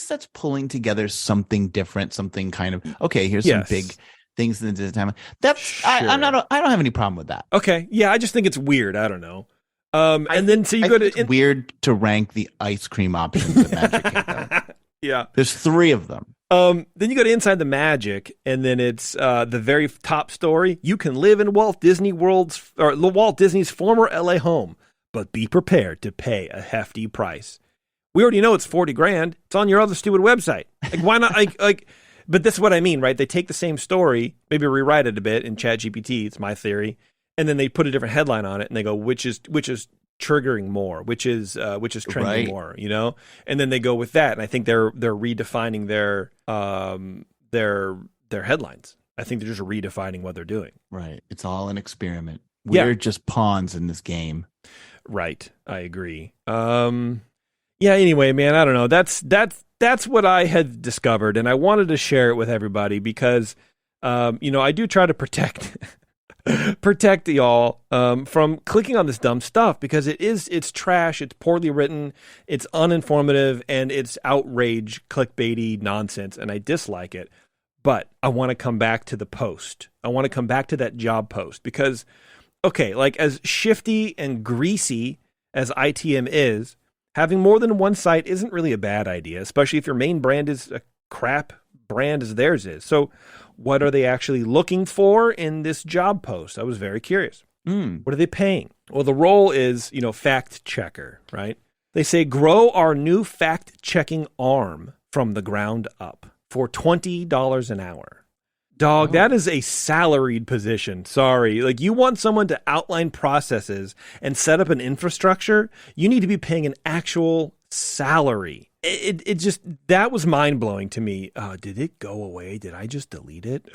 that's pulling together something different, something kind of here's some big things in the Disney timeline. That's sure. I don't have any problem with that. Okay, yeah, I just think it's weird. I don't know. And then so you go to it's weird to rank the ice cream options at Magic Kingdom. Yeah, there's 3 of them. Then you go to Inside the Magic, and then it's the very top story. You can live in Walt Disney's former LA home, but be prepared to pay a hefty price. We already know it's $40,000. It's on your other stupid website. Like, why not? But that's what I mean, right? They take the same story, maybe rewrite it a bit in ChatGPT. It's my theory, and then they put a different headline on it, and they go, which is triggering more, which is trending more, and then they go with that, and I think they're redefining their headlines. I think they're just redefining what they're doing. Right. It's all an experiment. We're just pawns in this game. Right. I agree. Anyway, man, I don't know. That's what I had discovered, and I wanted to share it with everybody because I do try to protect y'all from clicking on this dumb stuff, because it's trash, it's poorly written, it's uninformative, and it's outrage clickbaity nonsense, and I dislike it. But I want to come back to the post. I want to come back to that job post because, like as shifty and greasy as ITM is, having more than one site isn't really a bad idea, especially if your main brand is a crap brand as theirs is. So what are they actually looking for in this job post? I was very curious. What are they paying? Well, the role is, fact checker, right? They say, grow our new fact-checking arm from the ground up for $20 an hour. Dog, that is a salaried position. Sorry. Like, you want someone to outline processes and set up an infrastructure, you need to be paying an actual salary. It just, that was mind-blowing to me. Did it go away? Did I just delete it?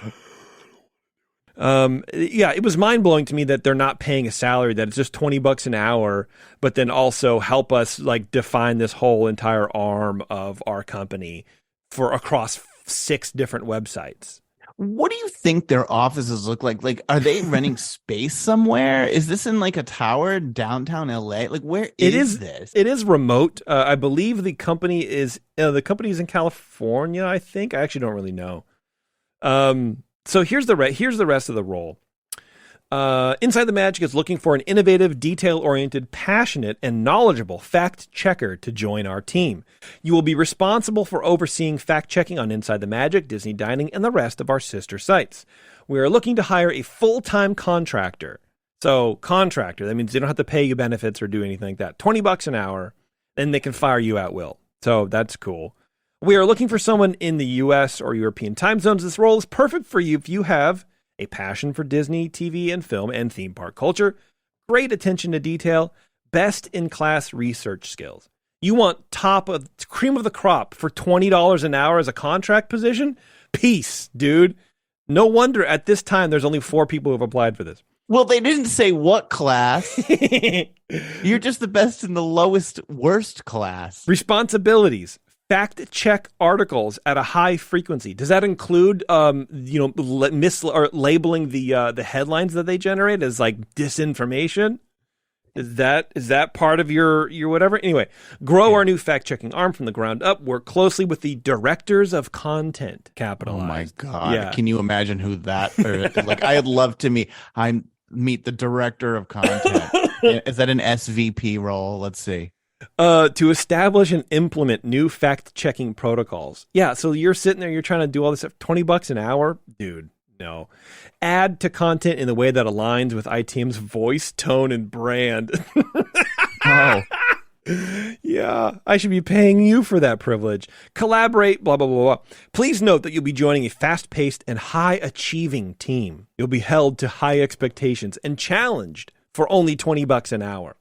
Yeah, it was mind-blowing to me that they're not paying a salary, that it's just $20 an hour, but then also help us like define this whole entire arm of our company for across 6 different websites. What do you think their offices look like? Like, are they renting space somewhere? Is this in like a tower downtown LA? Like, where is this? It is remote. I believe the company is in California, I think. I actually don't really know. So here's the rest of the role. Inside the Magic is looking for an innovative, detail-oriented, passionate, and knowledgeable fact-checker to join our team. You will be responsible for overseeing fact-checking on Inside the Magic, Disney Dining, and the rest of our sister sites. We are looking to hire a full-time contractor. So, contractor, that means they don't have to pay you benefits or do anything like that. $20 an hour, then they can fire you at will. So, that's cool. We are looking for someone in the U.S. or European time zones. This role is perfect for you if you have a passion for Disney, TV, and film and theme park culture, great attention to detail, best-in-class research skills. You want cream of the crop for $20 an hour as a contract position? Peace, dude. No wonder at this time there's only 4 people who have applied for this. Well, they didn't say what class. You're just the best in the worst class. Responsibilities. Fact-check articles at a high frequency. Does that include, labeling the headlines that they generate as like disinformation? Is that part of your whatever? Anyway, grow our new fact-checking arm from the ground up. Work closely with the directors of content. Capitalized. Oh my God! Yeah. Can you imagine who that? Like, I'd love to meet the director of content. Is that an SVP role? Let's see. To establish and implement new fact-checking protocols. Yeah, so you're sitting there, you're trying to do all this stuff. $20 an hour? Dude, no. Add to content in the way that aligns with ITM's voice, tone, and brand. Oh. Yeah, I should be paying you for that privilege. Collaborate, blah, blah, blah, blah. Please note that you'll be joining a fast-paced and high-achieving team. You'll be held to high expectations and challenged for only $20 an hour.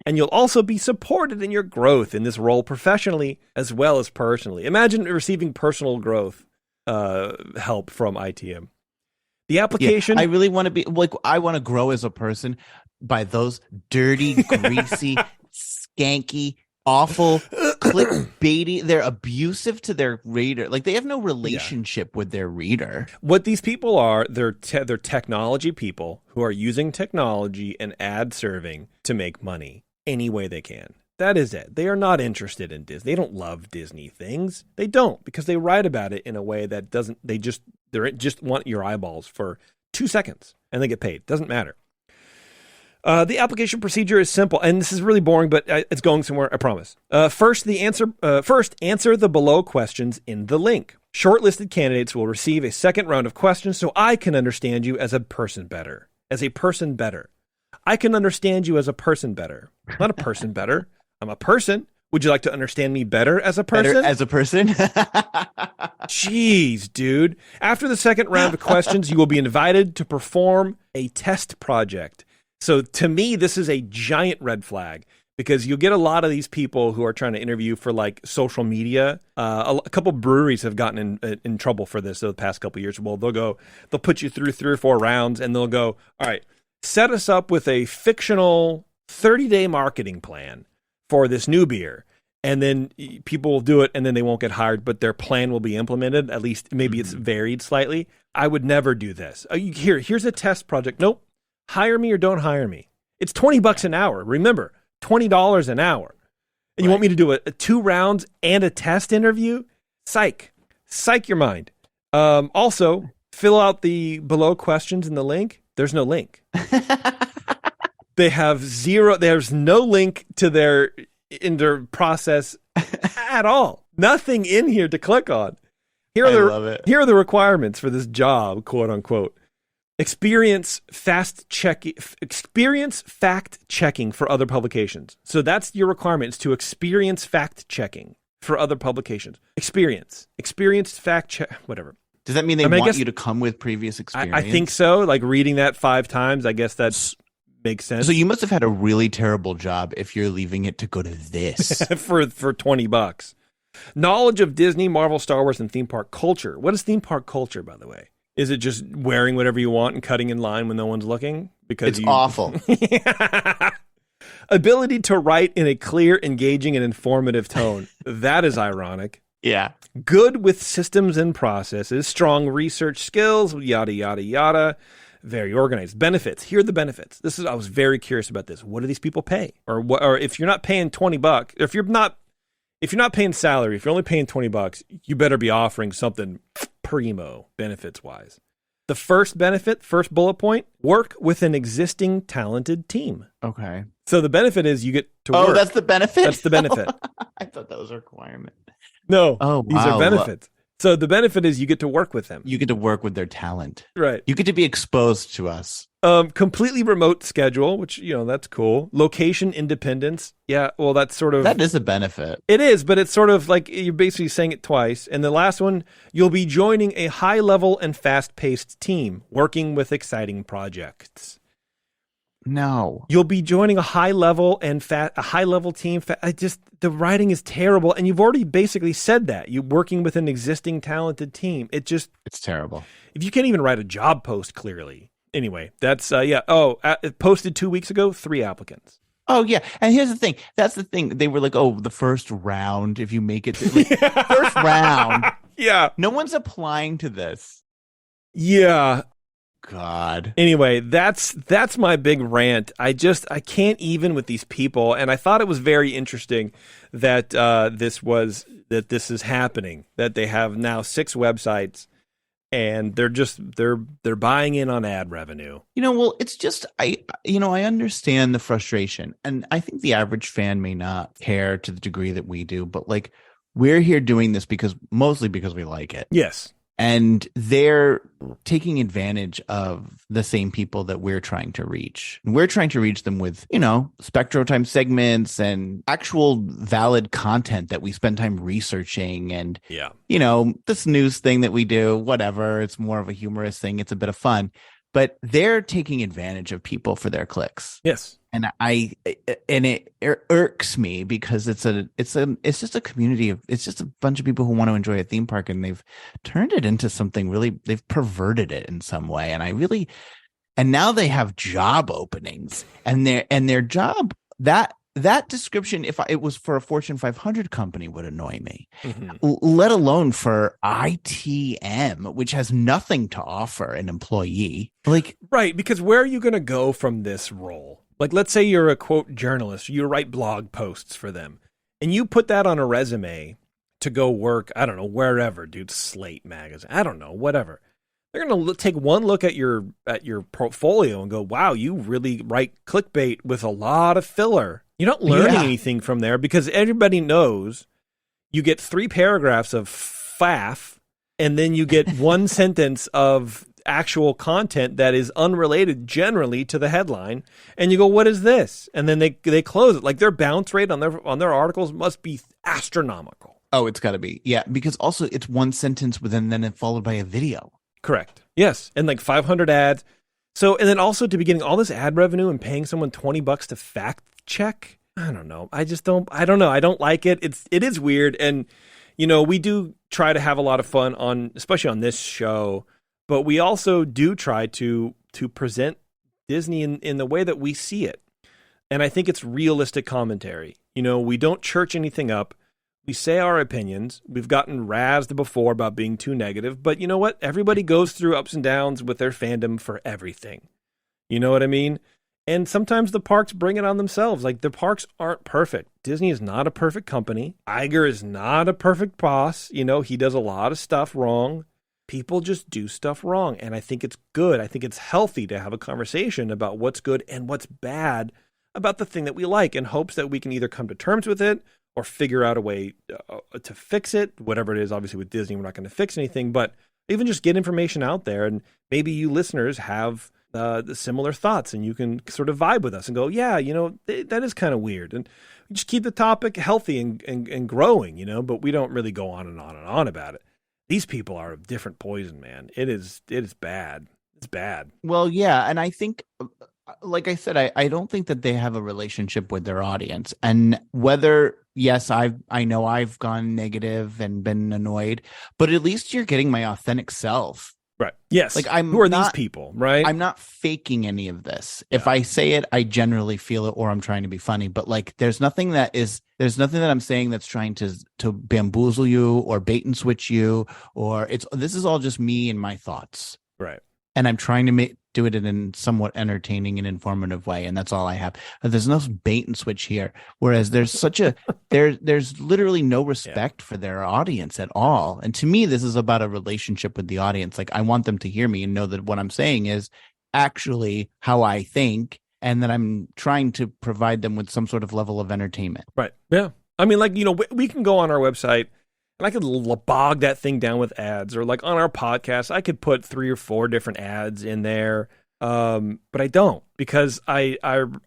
And you'll also be supported in your growth in this role professionally as well as personally. Imagine receiving personal growth help from ITM. The application... Yeah, I really want to be... like, I want to grow as a person by those dirty, greasy, skanky, awful, clickbaity. They're abusive to their reader. Like, they have no relationship with their reader. What these people are, they're technology people who are using technology and ad serving to make money any way they can. That is it. They are not interested in Disney. They don't love Disney things. They don't, because they write about it in a way that doesn't, they just want your eyeballs for 2 seconds and they get paid. Doesn't matter. The application procedure is simple, and this is really boring, but it's going somewhere, I promise. First, answer the below questions in the link. Shortlisted candidates will receive a second round of questions so I can understand you as a person better. I can understand you as a person better. Not a person better. I'm a person. Would you like to understand me better as a person? Better as a person? Jeez, dude. After the second round of questions, you will be invited to perform a test project. So to me, this is a giant red flag because you'll get a lot of these people who are trying to interview for like social media. A couple breweries have gotten in trouble for this over the past couple of years. Well, they'll put you through 3 or 4 rounds and they'll go, all right, set us up with a fictional 30-day marketing plan for this new beer. And then people will do it and then they won't get hired, but their plan will be implemented. At least maybe it's varied slightly. I would never do this. Here's a test project. Nope. Hire me or don't hire me. It's $20 an hour. Remember, $20 an hour. And you want me to do a 2 rounds and a test interview? Psych your mind. Also, fill out the below questions in the link. There's no link. There's no link to their process at all. Nothing in here to click on. Here are the requirements for this job, quote unquote. Experience fact checking for other publications. So that's your requirement, is to experience fact checking for other publications. Experienced fact check, whatever. Does that mean they want you to come with previous experience? I think so. Like reading that 5 times, I guess that makes sense. So you must have had a really terrible job if you're leaving it to go to this for $20. Knowledge of Disney, Marvel, Star Wars, and theme park culture. What is theme park culture, by the way? Is it just wearing whatever you want and cutting in line when no one's looking? Because it's awful. Ability to write in a clear, engaging, and informative tone. That is ironic. Yeah. Good with systems and processes. Strong research skills. Yada, yada, yada. Very organized. Benefits. Here are the benefits. I was very curious about this. What do these people pay? Or if you're not paying $20, if you're not paying salary, if you're only paying $20, you better be offering something primo benefits wise. The first bullet point, work with an existing talented team. Okay. So the benefit is you get to work. Oh, that's the benefit? That's the benefit. I thought that was a requirement. No. Oh, these are benefits. So the benefit is you get to work with them. You get to work with their talent. Right. You get to be exposed to us. Completely remote schedule, which, that's cool. Location independence. Yeah, well, that's sort of... That is a benefit. It is, but it's sort of like you're basically saying it twice. And the last one, you'll be joining a high-level and fast-paced team working with exciting projects. No. You'll be joining a high-level team. The writing is terrible, and you've already basically said that. You're working with an existing talented team. It's terrible. If you can't even write a job post clearly. Anyway, that's, posted 2 weeks ago, 3 applicants. Oh, yeah. And here's the thing. That's the thing. They were like, the first round, if you make it first round. Yeah. No one's applying to this. Yeah. God. Anyway, that's my big rant. I can't even with these people. And I thought it was very interesting that this is happening, that they have now 6 websites. And they're buying in on ad revenue. Well, it's just I understand the frustration, and I think the average fan may not care to the degree that we do, but like we're here doing this mostly because we like it. Yes. And they're taking advantage of the same people that we're trying to reach. And we're trying to reach them with, Spectro Time segments and actual valid content that we spend time researching. And, this news thing that we do, whatever, it's more of a humorous thing. It's a bit of fun. But they're taking advantage of people for their clicks. Yes. And it irks me because it's just a community it's just a bunch of people who want to enjoy a theme park, and they've turned it into something really, they've perverted it in some way. And now they have job openings, and their job, that description, if it was for a Fortune 500 company, would annoy me, let alone for ITM, which has nothing to offer an employee. Right, because where are you going to go from this role? Like, let's say you're a, quote, journalist. You write blog posts for them, and you put that on a resume to go work, I don't know, wherever, dude, Slate magazine, I don't know, whatever. They're going to take one look at your portfolio and go, wow, you really write clickbait with a lot of filler. You're not learning anything from there, because everybody knows you get 3 paragraphs of faff, and then you get 1 sentence of actual content that is unrelated generally to the headline, and you go, what is this? And then they close it. Like, their bounce rate on their articles must be astronomical. Oh, it's got to be. Yeah, because also it's 1 sentence within, then it followed by a video. Correct. Yes, and like 500 ads. So, and then also to be getting all this ad revenue and paying someone $20 to fact check. I don't know. I don't know. I don't like it. It is weird. And, we do try to have a lot of fun especially on this show, but we also do try to present Disney in the way that we see it. And I think it's realistic commentary. We don't church anything up. We say our opinions. We've gotten razzed before about being too negative, but you know what? Everybody goes through ups and downs with their fandom for everything. You know what I mean? And sometimes the parks bring it on themselves. Like, the parks aren't perfect. Disney is not a perfect company. Iger is not a perfect boss. He does a lot of stuff wrong. People just do stuff wrong. And I think it's good. I think it's healthy to have a conversation about what's good and what's bad about the thing that we like, in hopes that we can either come to terms with it or figure out a way to fix it. Whatever it is, obviously with Disney, we're not going to fix anything, but even just get information out there. And maybe you listeners have the similar thoughts, and you can sort of vibe with us and go, yeah, that is kind of weird. And just keep the topic healthy and growing, but we don't really go on and on and on about it. These people are a different poison, man. It is bad. It's bad. Well, yeah. And I think, like I said, I don't think that they have a relationship with their audience. And whether, yes, I know I've gone negative and been annoyed, but at least you're getting my authentic self. Right. Yes. Like who are these people, right? I'm not faking any of this. Yeah. If I say it, I generally feel it, or I'm trying to be funny. But like, there's nothing that I'm saying that's trying to bamboozle you or bait and switch you, or this is all just me and my thoughts. Right. And I'm trying to do it in a somewhat entertaining and informative way, and that's all I have. There's no bait and switch here. Whereas there's there's literally no respect for their audience at all. And to me, this is about a relationship with the audience. Like, I want them to hear me and know that what I'm saying is actually how I think, and that I'm trying to provide them with some sort of level of entertainment. Right. Yeah. I mean, like, we can go on our website, and I could bog that thing down with ads, or like on our podcast, I could put 3 or 4 different ads in there. But I don't, because I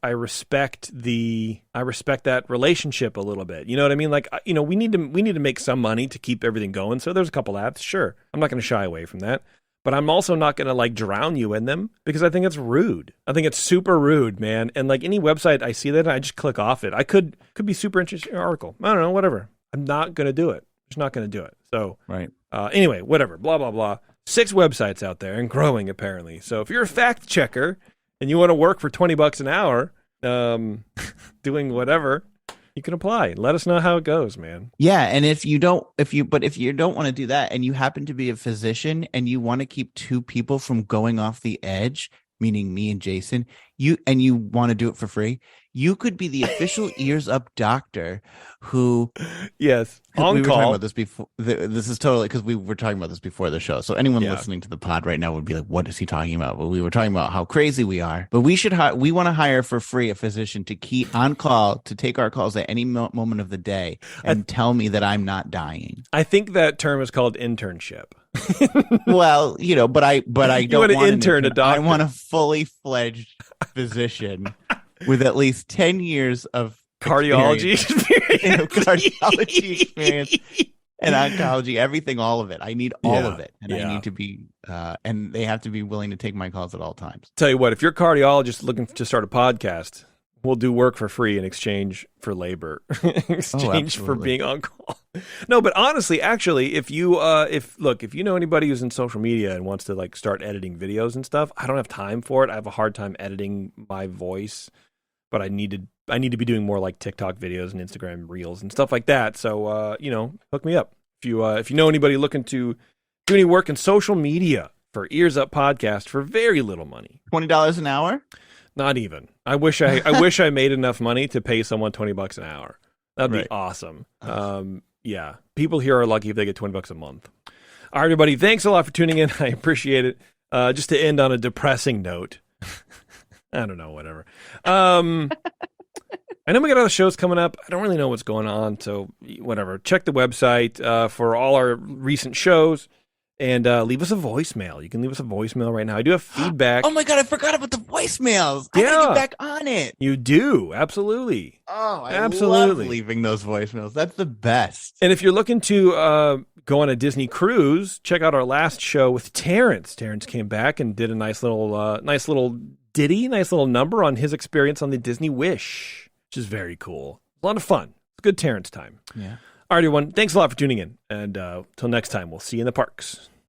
respect that relationship a little bit. You know what I mean? Like, we need to make some money to keep everything going. So there's a couple ads. Sure. I'm not going to shy away from that, but I'm also not going to like drown you in them, because I think it's rude. I think it's super rude, man. And like any website I see that, I just click off it. I could be super interesting article. I don't know, whatever. I'm not going to do it. Just not going to do it. So, right. Anyway, whatever, blah, blah, blah. 6 websites out there and growing, apparently. So if you're a fact checker and you want to work for $20 an hour, doing whatever, you can apply. Let us know how it goes, man. Yeah. And if you don't want to do that, and you happen to be a physician and you want to keep 2 people from going off the edge, meaning me and Jason, you want to do it for free, you could be the official EarzUp doctor who, yes, on we were call. talking about this before. This is totally, because we were talking about this before the show. So anyone listening to the pod right now would be like, "What is he talking about?" But we were talking about how crazy we are. But we want to hire for free a physician to keep on call, to take our calls at any moment of the day, and tell me that I'm not dying. I think that term is called internship. Well, but I don't want an intern. A doctor. I want a fully fledged physician with at least 10 years of cardiology experience and oncology, everything, all of it. I need all of it, and I need to be, and they have to be willing to take my calls at all times. Tell you what, if you're a cardiologist looking to start a podcast, we'll do work for free in exchange for labor, for being on call. No, but honestly, actually, if you know anybody who's in social media and wants to like start editing videos and stuff, I don't have time for it. I have a hard time editing my voice, but I need to be doing more like TikTok videos and Instagram reels and stuff like that. So, hook me up. If you know anybody looking to do any work in social media for EarzUp podcast for very little money. $20 an hour? Not even. I wish I made enough money to pay someone $20 an hour. That'd be awesome. Yeah. People here are lucky if they get $20 a month. All right, everybody. Thanks a lot for tuning in. I appreciate it. Just to end on a depressing note. I don't know, whatever. I know we got other shows coming up. I don't really know what's going on, so whatever. Check the website for all our recent shows, and leave us a voicemail. You can leave us a voicemail right now. I do have feedback. Oh my God, I forgot about the voicemails. I gotta get back on it. You do, absolutely. Oh, I love leaving those voicemails. That's the best. And if you're looking to go on a Disney cruise, check out our last show with Terrence. Terrence came back and did a nice little ditty, nice little number on his experience on the Disney Wish, which is very cool. A lot of fun. It's a good Terrence time. Yeah. All right, everyone. Thanks a lot for tuning in. And till next time, we'll see you in the parks.